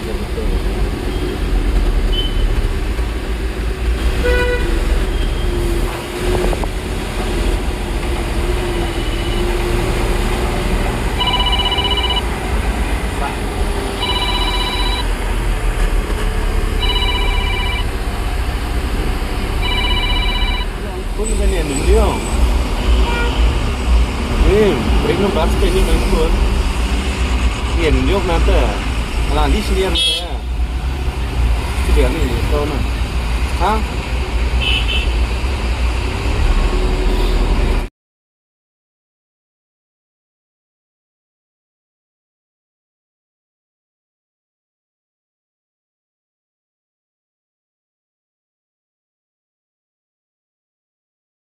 Pun ganyan dia. Break no bus ke ni pun. Dia dia nanti. Alah di sini ya. Dia ni tahu na. Ha?